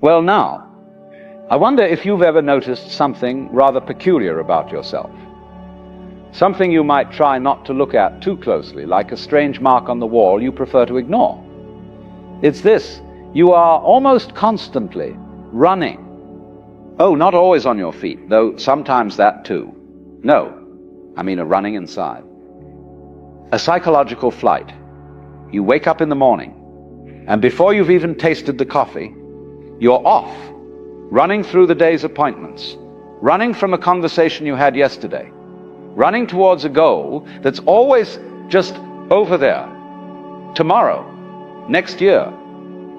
Well now, I wonder if you've ever noticed something rather peculiar about yourself. Something you might try not to look at too closely, like a strange mark on the wall you prefer to ignore. It's this: you are almost constantly running. Oh, not always on your feet, though sometimes that too. No, I mean a running inside. A psychological flight. You wake up in the morning, and before you've even tasted the coffee, you're off, running through the day's appointments, running from a conversation you had yesterday, running towards a goal that's always just over there. Tomorrow, next year,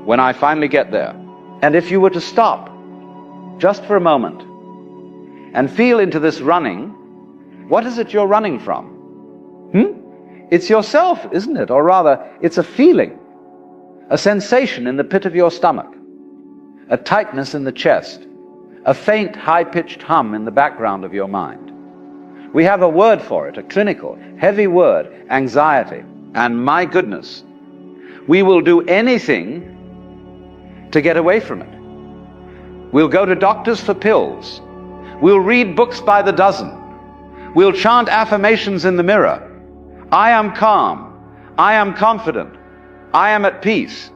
when I finally get there. And if you were to stop just for a moment and feel into this running, what is it you're running from? It's yourself, isn't it? Or rather, it's a feeling, a sensation in the pit of your stomach, a tightness in the chest, a faint, high-pitched hum in the background of your mind. We have a word for it, a clinical, heavy word: anxiety. And my goodness, we will do anything to get away from it. We'll go to doctors for pills. We'll read books by the dozen. We'll chant affirmations in the mirror. I am calm. I am confident. I am at peace.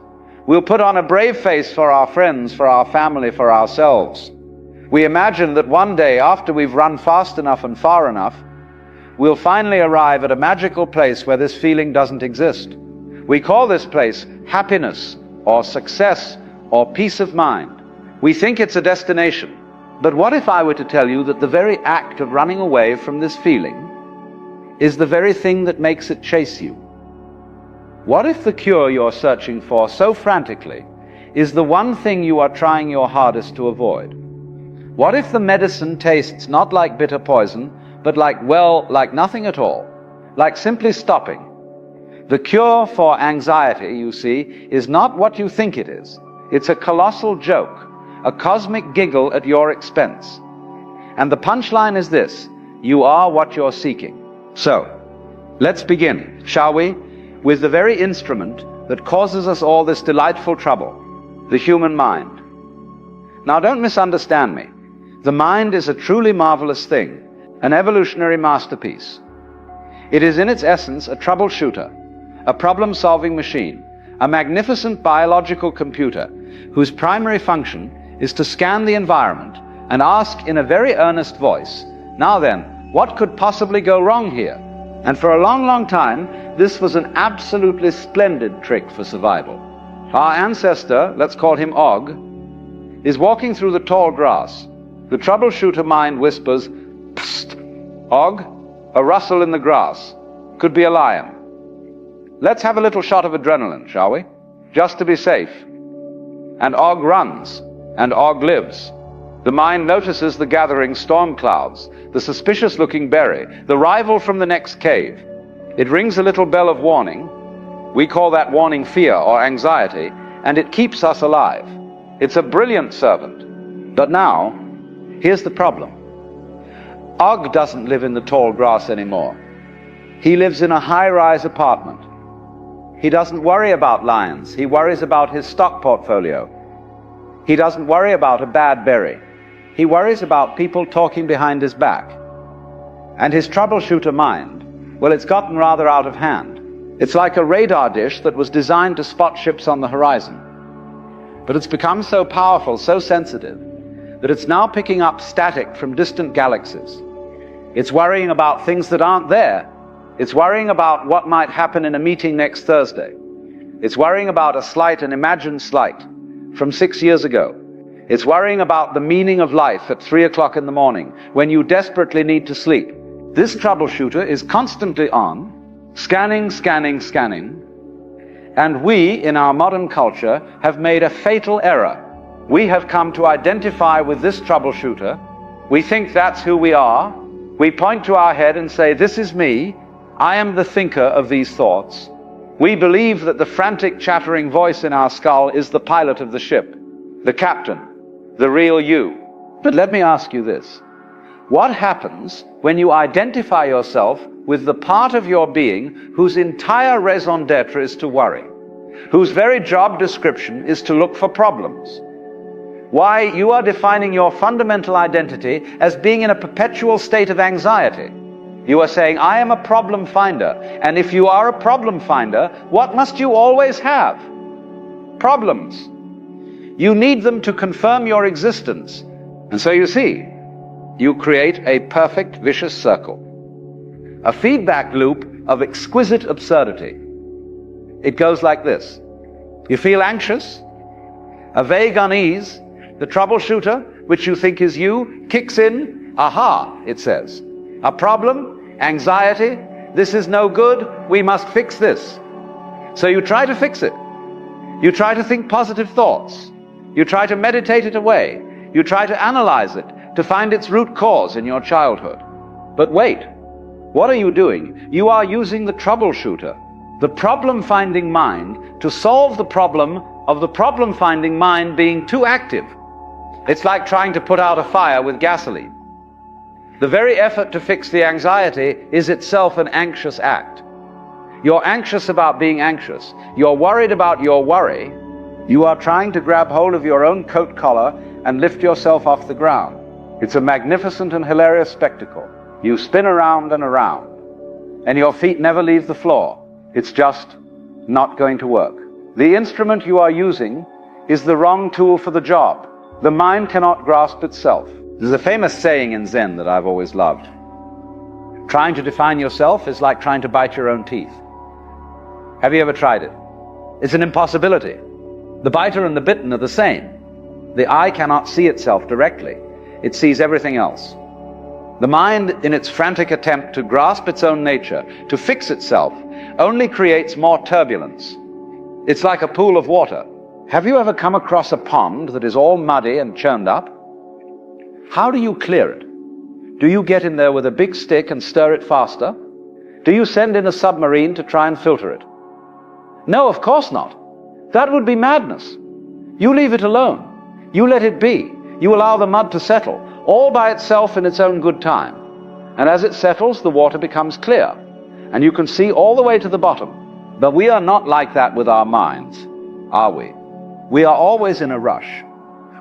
We'll put on a brave face for our friends, for our family, for ourselves. We imagine that one day, after we've run fast enough and far enough, we'll finally arrive at a magical place where this feeling doesn't exist. We call this place happiness, or success, or peace of mind. We think it's a destination. But what if I were to tell you that the very act of running away from this feeling is the very thing that makes it chase you? What if the cure you're searching for so frantically is the one thing you are trying your hardest to avoid? What if the medicine tastes not like bitter poison, but like nothing at all, like simply stopping? The cure for anxiety, you see, is not what you think it is. It's a colossal joke, a cosmic giggle at your expense. And the punchline is this: you are what you're seeking. So, let's begin, shall we, with the very instrument that causes us all this delightful trouble, the human mind. Now, don't misunderstand me. The mind is a truly marvelous thing, an evolutionary masterpiece. It is in its essence a troubleshooter, a problem-solving machine, a magnificent biological computer whose primary function is to scan the environment and ask in a very earnest voice, now then, what could possibly go wrong here? And for a long, long time, this was an absolutely splendid trick for survival. Our ancestor, let's call him Og, is walking through the tall grass. The troubleshooter mind whispers, "Psst, Og, a rustle in the grass. Could be a lion. Let's have a little shot of adrenaline, shall we? Just to be safe." And Og runs, and Og lives. The mind notices the gathering storm clouds, the suspicious-looking berry, the rival from the next cave. It rings a little bell of warning. We call that warning fear or anxiety, and it keeps us alive. It's a brilliant servant. But now, here's the problem. Og doesn't live in the tall grass anymore. He lives in a high-rise apartment. He doesn't worry about lions. He worries about his stock portfolio. He doesn't worry about a bad berry. He worries about people talking behind his back. And his troubleshooter mind, well, it's gotten rather out of hand. It's like a radar dish that was designed to spot ships on the horizon. But it's become so powerful, so sensitive, that it's now picking up static from distant galaxies. It's worrying about things that aren't there. It's worrying about what might happen in a meeting next Thursday. It's worrying about a slight, an imagined slight from 6 years ago. It's worrying about the meaning of life at 3 o'clock in the morning when you desperately need to sleep. This troubleshooter is constantly on, scanning, scanning, scanning. And we, in our modern culture, have made a fatal error. We have come to identify with this troubleshooter. We think that's who we are. We point to our head and say, "This is me. I am the thinker of these thoughts." We believe that the frantic, chattering voice in our skull is the pilot of the ship, the captain, the real you. But let me ask you this. What happens when you identify yourself with the part of your being whose entire raison d'etre is to worry, whose very job description is to look for problems? Why you are defining your fundamental identity as being in a perpetual state of anxiety. You are saying, I am a problem finder. And if you are a problem finder, what must you always have? Problems. You need them to confirm your existence. And so you see, you create a perfect vicious circle. A feedback loop of exquisite absurdity. It goes like this. You feel anxious, a vague unease, the troubleshooter, which you think is you, kicks in. Aha, it says. A problem, anxiety, this is no good, we must fix this. So you try to fix it. You try to think positive thoughts. You try to meditate it away. You try to analyze it, to find its root cause in your childhood. But wait, what are you doing? You are using the troubleshooter, the problem-finding mind, to solve the problem of the problem-finding mind being too active. It's like trying to put out a fire with gasoline. The very effort to fix the anxiety is itself an anxious act. You're anxious about being anxious. You're worried about your worry. You are trying to grab hold of your own coat collar and lift yourself off the ground. It's a magnificent and hilarious spectacle. You spin around and around, and your feet never leave the floor. It's just not going to work. The instrument you are using is the wrong tool for the job. The mind cannot grasp itself. There's a famous saying in Zen that I've always loved. Trying to define yourself is like trying to bite your own teeth. Have you ever tried it? It's an impossibility. The biter and the bitten are the same. The eye cannot see itself directly. It sees everything else. The mind, in its frantic attempt to grasp its own nature, to fix itself, only creates more turbulence. It's like a pool of water. Have you ever come across a pond that is all muddy and churned up? How do you clear it? Do you get in there with a big stick and stir it faster? Do you send in a submarine to try and filter it? No, of course not. That would be madness. You leave it alone. You let it be. You allow the mud to settle, all by itself in its own good time. And as it settles, the water becomes clear, and you can see all the way to the bottom. But we are not like that with our minds, are we? We are always in a rush.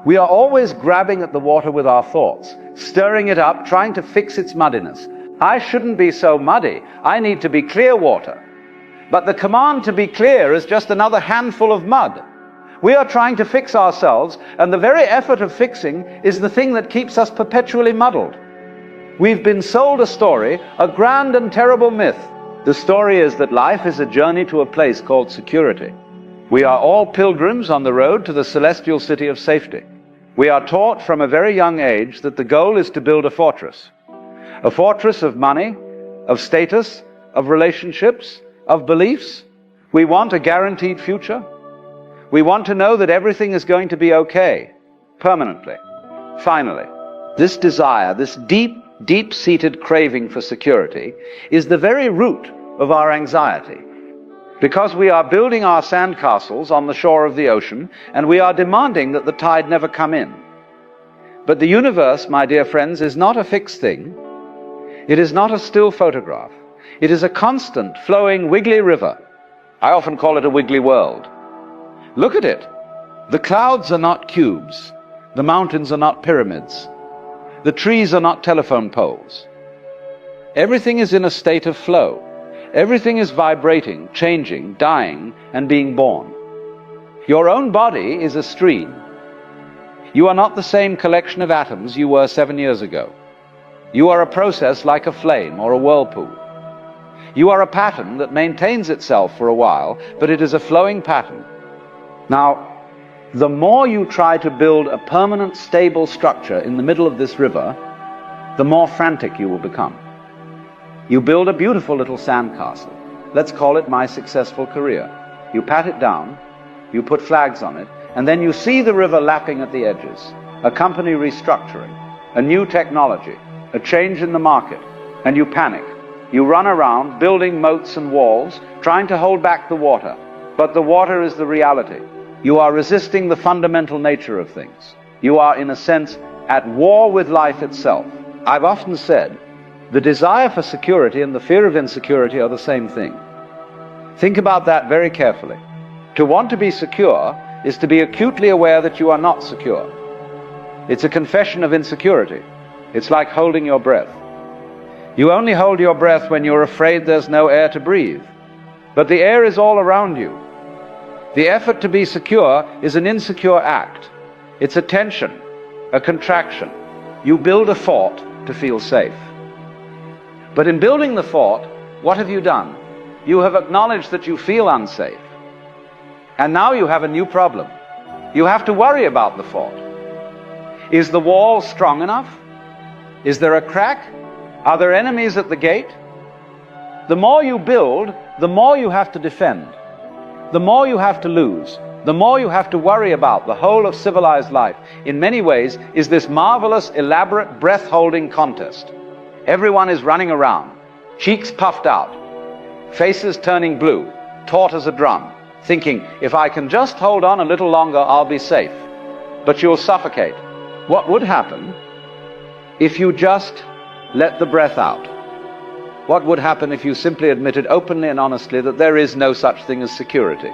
We are always grabbing at the water with our thoughts, stirring it up, trying to fix its muddiness. I shouldn't be so muddy. I need to be clear water. But the command to be clear is just another handful of mud. We are trying to fix ourselves, and the very effort of fixing is the thing that keeps us perpetually muddled. We've been sold a story, a grand and terrible myth. The story is that life is a journey to a place called security. We are all pilgrims on the road to the celestial city of safety. We are taught from a very young age that the goal is to build a fortress of money, of status, of relationships, of beliefs. We want a guaranteed future. We want to know that everything is going to be okay, permanently, finally. This desire, this deep-seated craving for security is the very root of our anxiety. Because we are building our sandcastles on the shore of the ocean, and we are demanding that the tide never come in. But the universe, my dear friends, is not a fixed thing. It is not a still photograph. It is a constant, flowing, wiggly river. I often call it a wiggly world. Look at it. The clouds are not cubes. The mountains are not pyramids. The trees are not telephone poles. Everything is in a state of flow. Everything is vibrating, changing, dying, and being born. Your own body is a stream. You are not the same collection of atoms you were 7 years ago. You are a process like a flame or a whirlpool. You are a pattern that maintains itself for a while, but it is a flowing pattern. Now, the more you try to build a permanent, stable structure in the middle of this river, the more frantic you will become. You build a beautiful little sandcastle. Let's call it My Successful Career. You pat it down, you put flags on it, and then you see the river lapping at the edges, a company restructuring, a new technology, a change in the market, and you panic. You run around building moats and walls, trying to hold back the water. But the water is the reality. You are resisting the fundamental nature of things. You are, in a sense, at war with life itself. I've often said, the desire for security and the fear of insecurity are the same thing. Think about that very carefully. To want to be secure is to be acutely aware that you are not secure. It's a confession of insecurity. It's like holding your breath. You only hold your breath when you're afraid there's no air to breathe. But the air is all around you. The effort to be secure is an insecure act. It's a tension, a contraction. You build a fort to feel safe. But in building the fort, what have you done? You have acknowledged that you feel unsafe. And now you have a new problem. You have to worry about the fort. Is the wall strong enough? Is there a crack? Are there enemies at the gate? The more you build, the more you have to defend. The more you have to lose. The more you have to worry about. The whole of civilized life, in many ways, is this marvelous, elaborate, breath-holding contest. Everyone is running around, cheeks puffed out, faces turning blue, taut as a drum, thinking, if I can just hold on a little longer, I'll be safe. But you'll suffocate. What would happen if you just let the breath out? What would happen if you simply admitted openly and honestly that there is no such thing as security?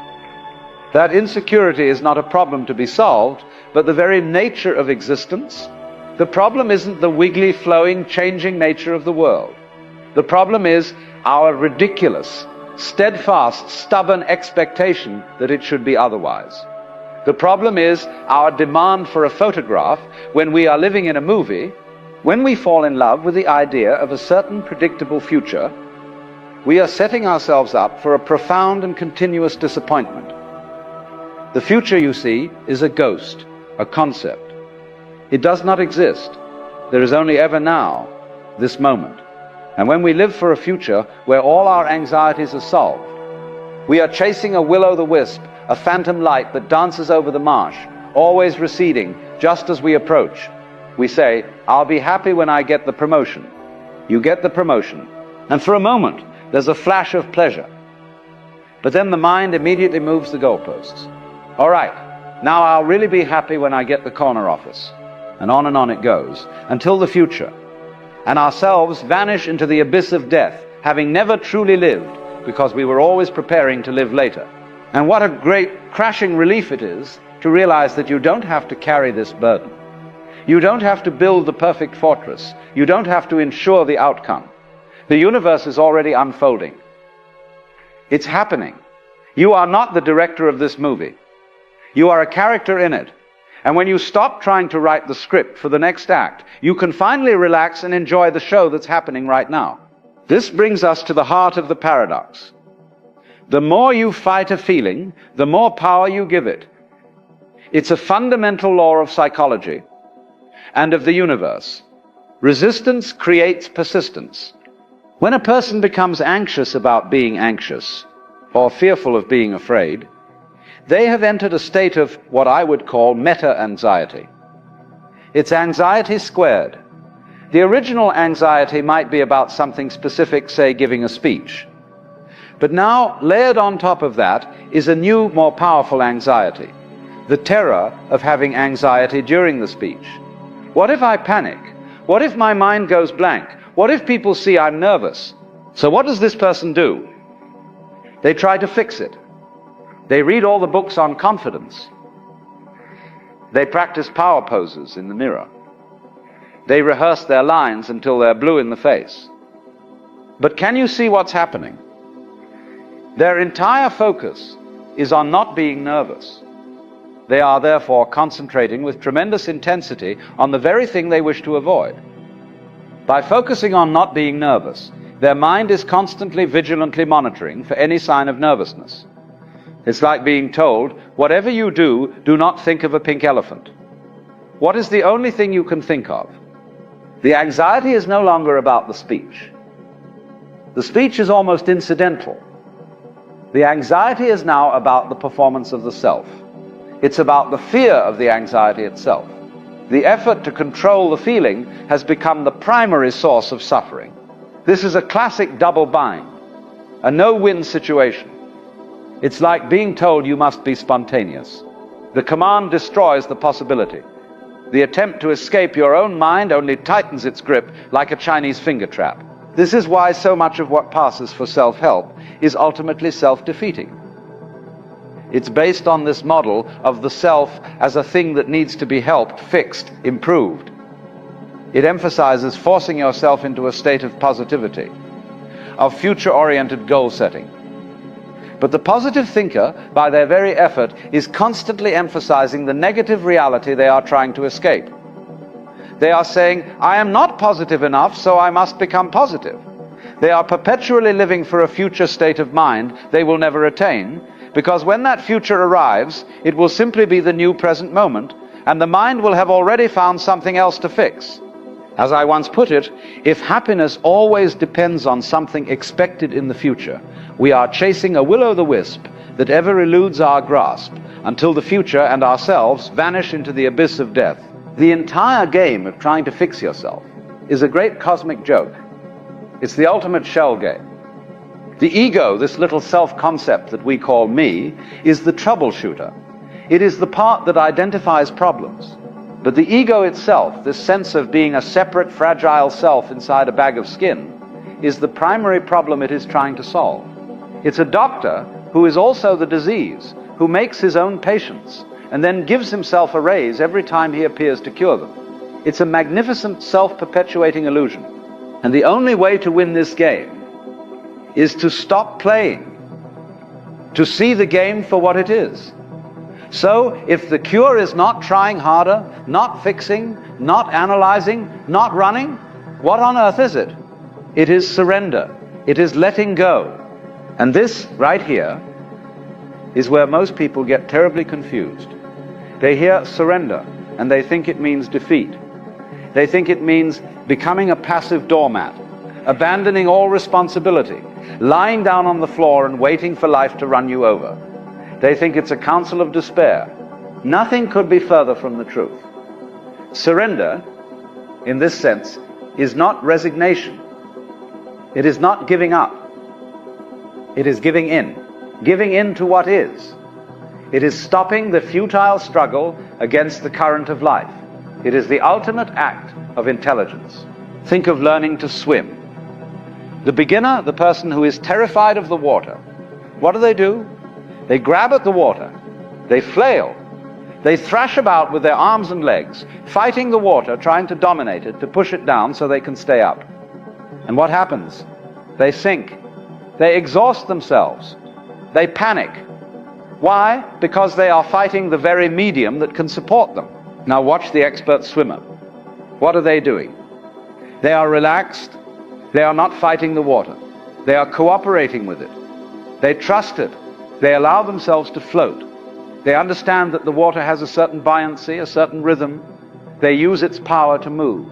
That insecurity is not a problem to be solved, but the very nature of existence. The problem isn't the wiggly, flowing, changing nature of the world. The problem is our ridiculous, steadfast, stubborn expectation that it should be otherwise. The problem is our demand for a photograph when we are living in a movie. When we fall in love with the idea of a certain predictable future, we are setting ourselves up for a profound and continuous disappointment. The future, you see, is a ghost, a concept. It does not exist. There is only ever now, this moment. And when we live for a future where all our anxieties are solved, we are chasing a will-o'-the-wisp, a phantom light that dances over the marsh, always receding just as we approach. We say, I'll be happy when I get the promotion. You get the promotion, and for a moment there's a flash of pleasure. But then the mind immediately moves the goalposts. All right, now I'll really be happy when I get the corner office. And on it goes, until the future. And ourselves vanish into the abyss of death, having never truly lived, because we were always preparing to live later. And what a great crashing relief it is to realize that you don't have to carry this burden. You don't have to build the perfect fortress. You don't have to ensure the outcome. The universe is already unfolding. It's happening. You are not the director of this movie. You are a character in it. And when you stop trying to write the script for the next act, you can finally relax and enjoy the show that's happening right now. This brings us to the heart of the paradox. The more you fight a feeling, the more power you give it. It's a fundamental law of psychology and of the universe. Resistance creates persistence. When a person becomes anxious about being anxious, or fearful of being afraid, they have entered a state of what I would call meta-anxiety. It's anxiety squared. The original anxiety might be about something specific, say giving a speech. But now, layered on top of that, is a new, more powerful anxiety. The terror of having anxiety during the speech. What if I panic? What if my mind goes blank? What if people see I'm nervous? So what does this person do? They try to fix it. They read all the books on confidence. They practice power poses in the mirror. They rehearse their lines until they're blue in the face. But can you see what's happening? Their entire focus is on not being nervous. They are therefore concentrating with tremendous intensity on the very thing they wish to avoid. By focusing on not being nervous, their mind is constantly, vigilantly monitoring for any sign of nervousness. It's like being told, whatever you do, do not think of a pink elephant. What is the only thing you can think of? The anxiety is no longer about the speech. The speech is almost incidental. The anxiety is now about the performance of the self. It's about the fear of the anxiety itself. The effort to control the feeling has become the primary source of suffering. This is a classic double bind, a no-win situation. It's like being told you must be spontaneous. The command destroys the possibility. The attempt to escape your own mind only tightens its grip like a Chinese finger trap. This is why so much of what passes for self-help is ultimately self-defeating. It's based on this model of the self as a thing that needs to be helped, fixed, improved. It emphasizes forcing yourself into a state of positivity, of future-oriented goal setting. But the positive thinker, by their very effort, is constantly emphasizing the negative reality they are trying to escape. They are saying, I am not positive enough, so I must become positive. They are perpetually living for a future state of mind they will never attain, because when that future arrives, it will simply be the new present moment, and the mind will have already found something else to fix. As I once put it, if happiness always depends on something expected in the future, we are chasing a will-o'-the-wisp that ever eludes our grasp until the future and ourselves vanish into the abyss of death. The entire game of trying to fix yourself is a great cosmic joke. It's the ultimate shell game. The ego, this little self-concept that we call me, is the troubleshooter. It is the part that identifies problems. But the ego itself, this sense of being a separate, fragile self inside a bag of skin, is the primary problem it is trying to solve. It's a doctor who is also the disease, who makes his own patients, and then gives himself a raise every time he appears to cure them. It's a magnificent self-perpetuating illusion. And the only way to win this game is to stop playing, to see the game for what it is. So, if the cure is not trying harder, not fixing, not analyzing, not running, what on earth is it? It is surrender. It is letting go. And this, right here, is where most people get terribly confused. They hear surrender, and they think it means defeat. They think it means becoming a passive doormat, abandoning all responsibility, lying down on the floor and waiting for life to run you over. They think it's a counsel of despair. Nothing could be further from the truth. Surrender, in this sense, is not resignation. It is not giving up. It is giving in to what is. It is stopping the futile struggle against the current of life. It is the ultimate act of intelligence. Think of learning to swim. The beginner, the person who is terrified of the water, what do? They grab at the water, they flail, they thrash about with their arms and legs, fighting the water, trying to dominate it, to push it down so they can stay up. And what happens? They sink, they exhaust themselves, they panic. Why? Because they are fighting the very medium that can support them. Now watch the expert swimmer. What are they doing? They are relaxed, they are not fighting the water, they are cooperating with it, they trust it. They allow themselves to float. They understand that the water has a certain buoyancy, a certain rhythm. They use its power to move.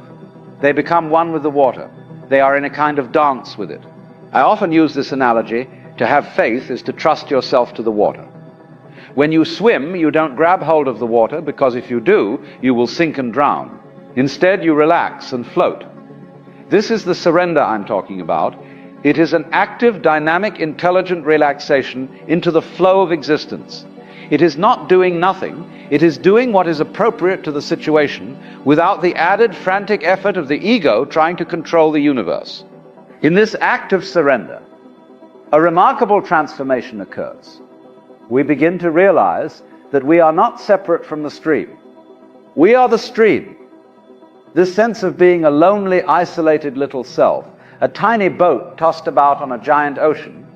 They become one with the water. They are in a kind of dance with it. I often use this analogy. To have faith is to trust yourself to the water. When you swim, you don't grab hold of the water, because if you do, you will sink and drown. Instead, you relax and float. This is the surrender I'm talking about. It is an active, dynamic, intelligent relaxation into the flow of existence. It is not doing nothing. It is doing what is appropriate to the situation without the added frantic effort of the ego trying to control the universe. In this act of surrender, a remarkable transformation occurs. We begin to realize that we are not separate from the stream. We are the stream. This sense of being a lonely, isolated little self, a tiny boat tossed about on a giant ocean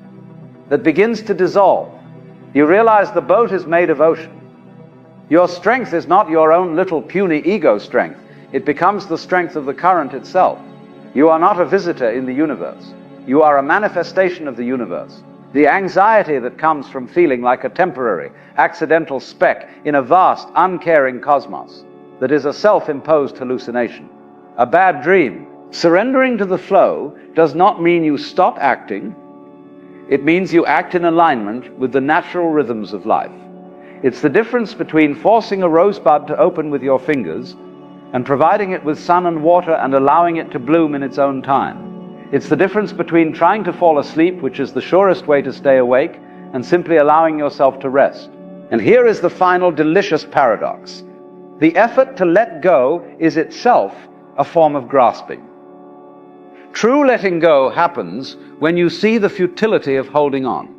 that begins to dissolve. You realize the boat is made of ocean. Your strength is not your own little puny ego strength. It becomes the strength of the current itself. You are not a visitor in the universe. You are a manifestation of the universe. The anxiety that comes from feeling like a temporary, accidental speck in a vast, uncaring cosmos that is a self-imposed hallucination, a bad dream. Surrendering to the flow does not mean you stop acting. It means you act in alignment with the natural rhythms of life. It's the difference between forcing a rosebud to open with your fingers and providing it with sun and water and allowing it to bloom in its own time. It's the difference between trying to fall asleep, which is the surest way to stay awake, and simply allowing yourself to rest. And here is the final delicious paradox. The effort to let go is itself a form of grasping. True letting go happens when you see the futility of holding on.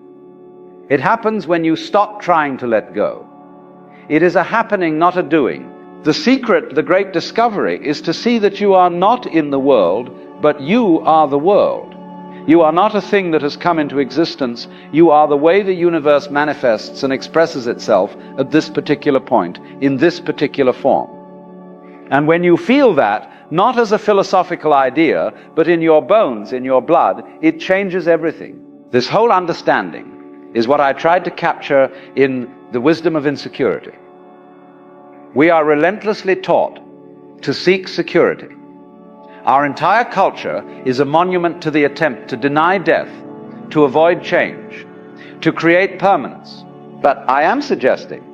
It happens when you stop trying to let go. It is a happening, not a doing. The secret, the great discovery, is to see that you are not in the world, but you are the world. You are not a thing that has come into existence. You are the way the universe manifests and expresses itself at this particular point, in this particular form. And when you feel that, not as a philosophical idea, but in your bones, in your blood, it changes everything. This whole understanding is what I tried to capture in The Wisdom of Insecurity. We are relentlessly taught to seek security. Our entire culture is a monument to the attempt to deny death, to avoid change, to create permanence. But I am suggesting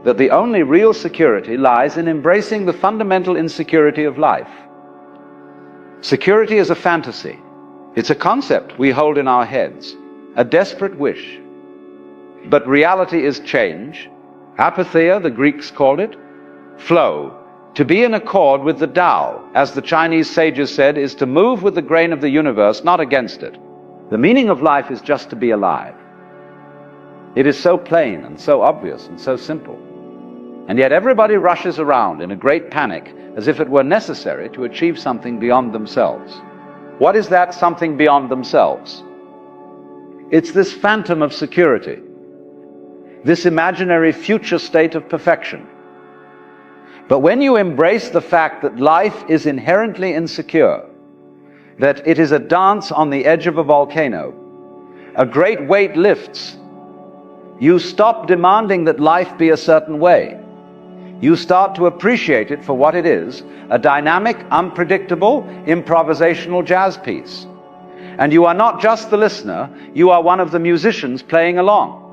that the only real security lies in embracing the fundamental insecurity of life. Security is a fantasy. It's a concept we hold in our heads, a desperate wish. But reality is change. Apatheia, the Greeks called it. Flow. To be in accord with the Tao, as the Chinese sages said, is to move with the grain of the universe, not against it. The meaning of life is just to be alive. It is so plain and so obvious and so simple. And yet everybody rushes around in a great panic as if it were necessary to achieve something beyond themselves. What is that something beyond themselves? It's this phantom of security, this imaginary future state of perfection. But when you embrace the fact that life is inherently insecure, that it is a dance on the edge of a volcano, a great weight lifts, you stop demanding that life be a certain way. You start to appreciate it for what it is, a dynamic, unpredictable, improvisational jazz piece. And you are not just the listener, you are one of the musicians playing along.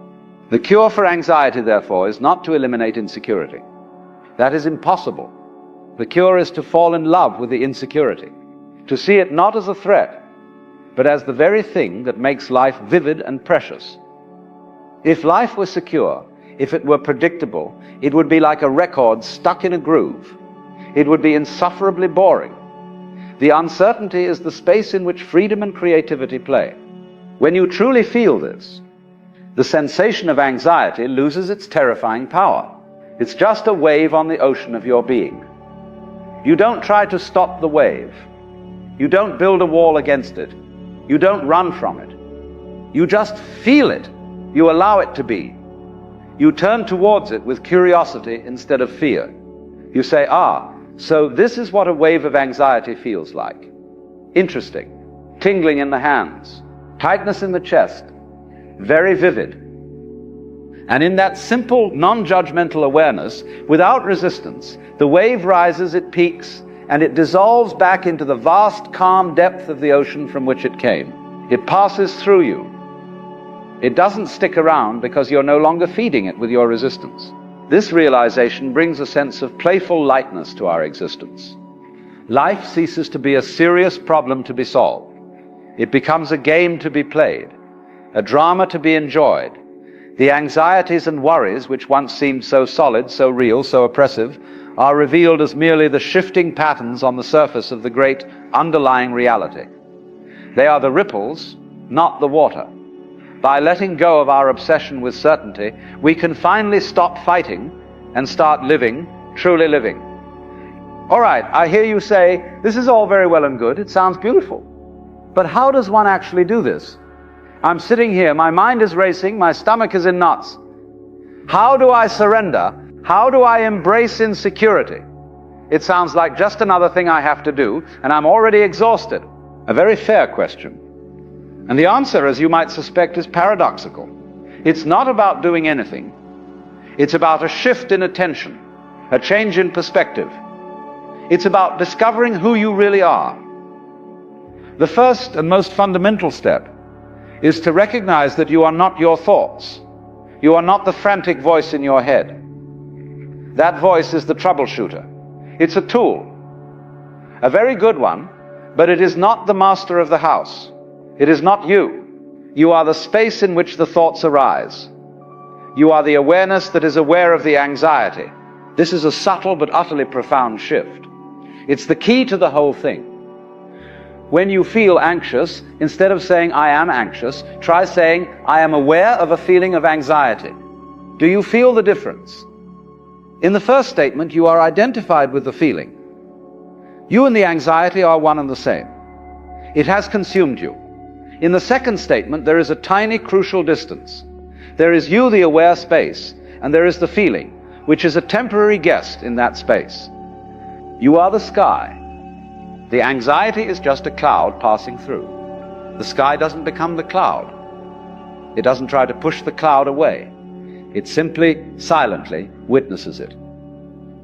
The cure for anxiety, therefore, is not to eliminate insecurity. That is impossible. The cure is to fall in love with the insecurity, to see it not as a threat, but as the very thing that makes life vivid and precious. If life were secure, if it were predictable, it would be like a record stuck in a groove. It would be insufferably boring. The uncertainty is the space in which freedom and creativity play. When you truly feel this, the sensation of anxiety loses its terrifying power. It's just a wave on the ocean of your being. You don't try to stop the wave. You don't build a wall against it. You don't run from it. You just feel it. You allow it to be. You turn towards it with curiosity instead of fear. You say, so this is what a wave of anxiety feels like. Interesting. Tingling in the hands. Tightness in the chest. Very vivid. And in that simple, non-judgmental awareness, without resistance, the wave rises, it peaks, and it dissolves back into the vast, calm depth of the ocean from which it came. It passes through you. It doesn't stick around because you're no longer feeding it with your resistance. This realization brings a sense of playful lightness to our existence. Life ceases to be a serious problem to be solved. It becomes a game to be played, a drama to be enjoyed. The anxieties and worries, which once seemed so solid, so real, so oppressive, are revealed as merely the shifting patterns on the surface of the great underlying reality. They are the ripples, not the water. By letting go of our obsession with certainty, we can finally stop fighting and start living, truly living. All right, I hear you say, this is all very well and good, it sounds beautiful. But how does one actually do this? I'm sitting here, my mind is racing, my stomach is in knots. How do I surrender? How do I embrace insecurity? It sounds like just another thing I have to do, and I'm already exhausted. A very fair question. And the answer, as you might suspect, is paradoxical. It's not about doing anything. It's about a shift in attention, a change in perspective. It's about discovering who you really are. The first and most fundamental step is to recognize that you are not your thoughts. You are not the frantic voice in your head. That voice is the troubleshooter. It's a tool, a very good one, but it is not the master of the house. It is not you. You are the space in which the thoughts arise. You are the awareness that is aware of the anxiety. This is a subtle but utterly profound shift. It's the key to the whole thing. when you feel anxious, instead of saying, I am anxious, try saying, I am aware of a feeling of anxiety. Do you feel the difference? In the first statement, you are identified with the feeling. You and the anxiety are one and the same. It has consumed you. In the second statement, there is a tiny crucial distance. There is you, the aware space, and there is the feeling, which is a temporary guest in that space. You are the sky. The anxiety is just a cloud passing through. The sky doesn't become the cloud. It doesn't try to push the cloud away. It simply, silently witnesses it.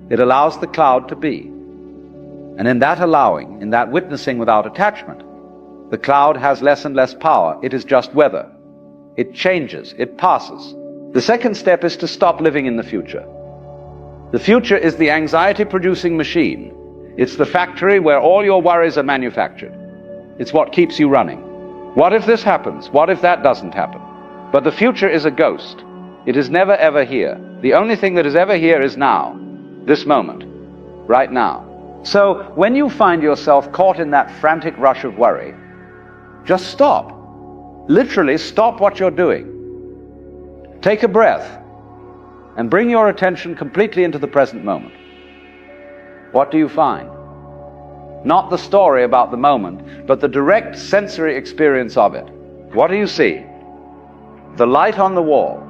It allows the cloud to be. And in that allowing, in that witnessing without attachment, the cloud has less and less power. It is just weather. It changes. It passes. The second step is to stop living in the future. The future is the anxiety-producing machine. It's the factory where all your worries are manufactured. It's what keeps you running. What if this happens? What if that doesn't happen? But the future is a ghost. It is never ever here. The only thing that is ever here is now, this moment, right now. So when you find yourself caught in that frantic rush of worry, just stop. Literally stop what you're doing. Take a breath and bring your attention completely into the present moment. What do you find? Not the story about the moment, but the direct sensory experience of it. What do you see? The light on the wall,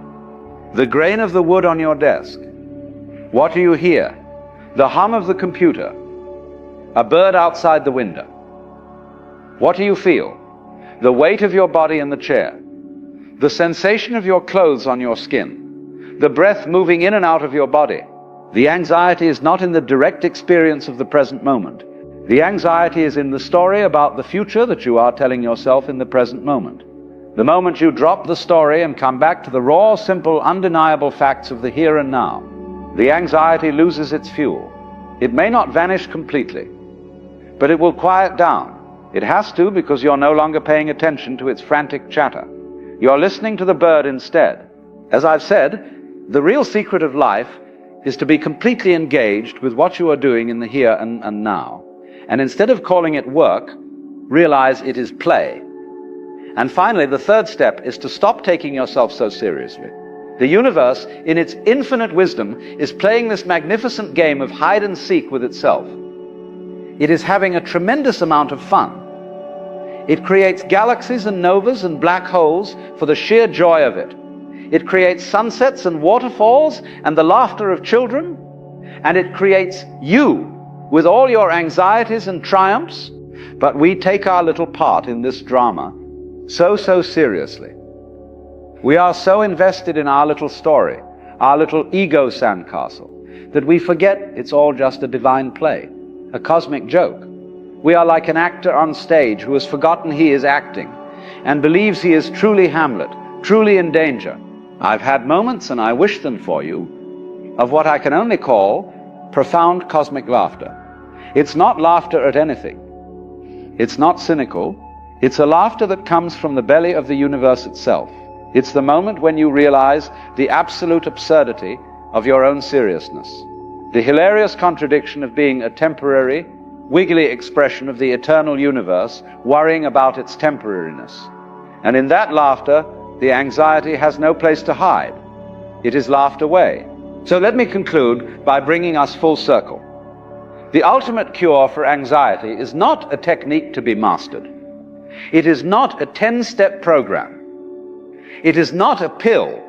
the grain of the wood on your desk. What do you hear? The hum of the computer, a bird outside the window. What do you feel? The weight of your body in the chair, the sensation of your clothes on your skin, the breath moving in and out of your body. The anxiety is not in the direct experience of the present moment. The anxiety is in the story about the future that you are telling yourself in the present moment. The moment you drop the story and come back to the raw, simple, undeniable facts of the here and now, the anxiety loses its fuel. It may not vanish completely, but it will quiet down. It has to, because you're no longer paying attention to its frantic chatter. You're listening to the bird instead. As I've said, the real secret of life is to be completely engaged with what you are doing in the here and now. And instead of calling it work, realize it is play. And finally, the third step is to stop taking yourself so seriously. The universe, in its infinite wisdom, is playing this magnificent game of hide and seek with itself. It is having a tremendous amount of fun. It creates galaxies and novas and black holes for the sheer joy of it. It creates sunsets and waterfalls and the laughter of children. And it creates you with all your anxieties and triumphs. But we take our little part in this drama so seriously. We are so invested in our little story, our little ego sandcastle, that we forget it's all just a divine play, a cosmic joke. We are like an actor on stage who has forgotten he is acting and believes he is truly Hamlet, truly in danger. I've had moments, and I wish them for you, of what I can only call profound cosmic laughter. It's not laughter at anything. It's not cynical. It's a laughter that comes from the belly of the universe itself. It's the moment when you realize the absolute absurdity of your own seriousness, the hilarious contradiction of being a temporary, wiggly expression of the eternal universe worrying about its temporariness. And in that laughter, the anxiety has no place to hide. It is laughed away. So let me conclude by bringing us full circle. The ultimate cure for anxiety is not a technique to be mastered. It is not a 10-step program. It is not a pill.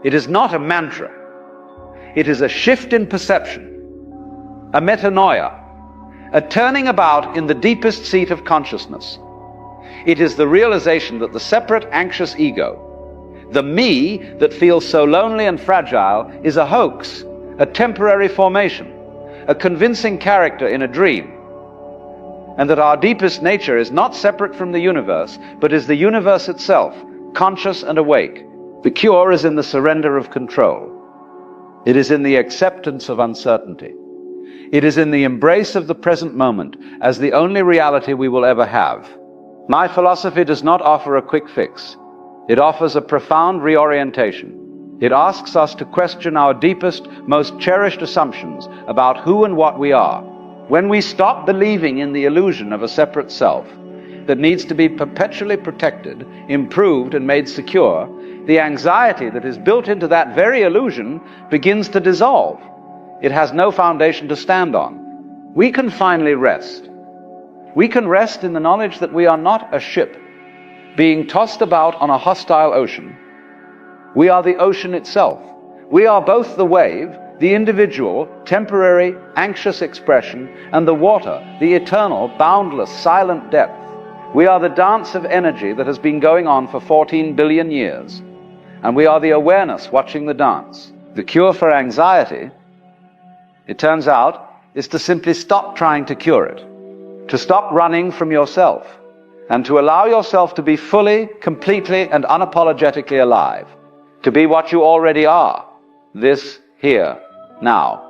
It is not a mantra. It is a shift in perception, a metanoia, a turning about in the deepest seat of consciousness. It is the realization that the separate, anxious ego, the me that feels so lonely and fragile, is a hoax, a temporary formation, a convincing character in a dream, and that our deepest nature is not separate from the universe, but is the universe itself, conscious and awake. The cure is in the surrender of control. It is in the acceptance of uncertainty. It is in the embrace of the present moment as the only reality we will ever have. My philosophy does not offer a quick fix. It offers a profound reorientation. It asks us to question our deepest, most cherished assumptions about who and what we are. When we stop believing in the illusion of a separate self, that needs to be perpetually protected, improved, and made secure, the anxiety that is built into that very illusion begins to dissolve. It has no foundation to stand on. We can finally rest. We can rest in the knowledge that we are not a ship being tossed about on a hostile ocean. We are the ocean itself. We are both the wave, the individual, temporary, anxious expression, and the water, the eternal, boundless, silent depth. We are the dance of energy that has been going on for 14 billion years. And we are the awareness watching the dance. The cure for anxiety, it turns out, is to simply stop trying to cure it, to stop running from yourself, and to allow yourself to be fully, completely, and unapologetically alive, to be what you already are, this, here, now.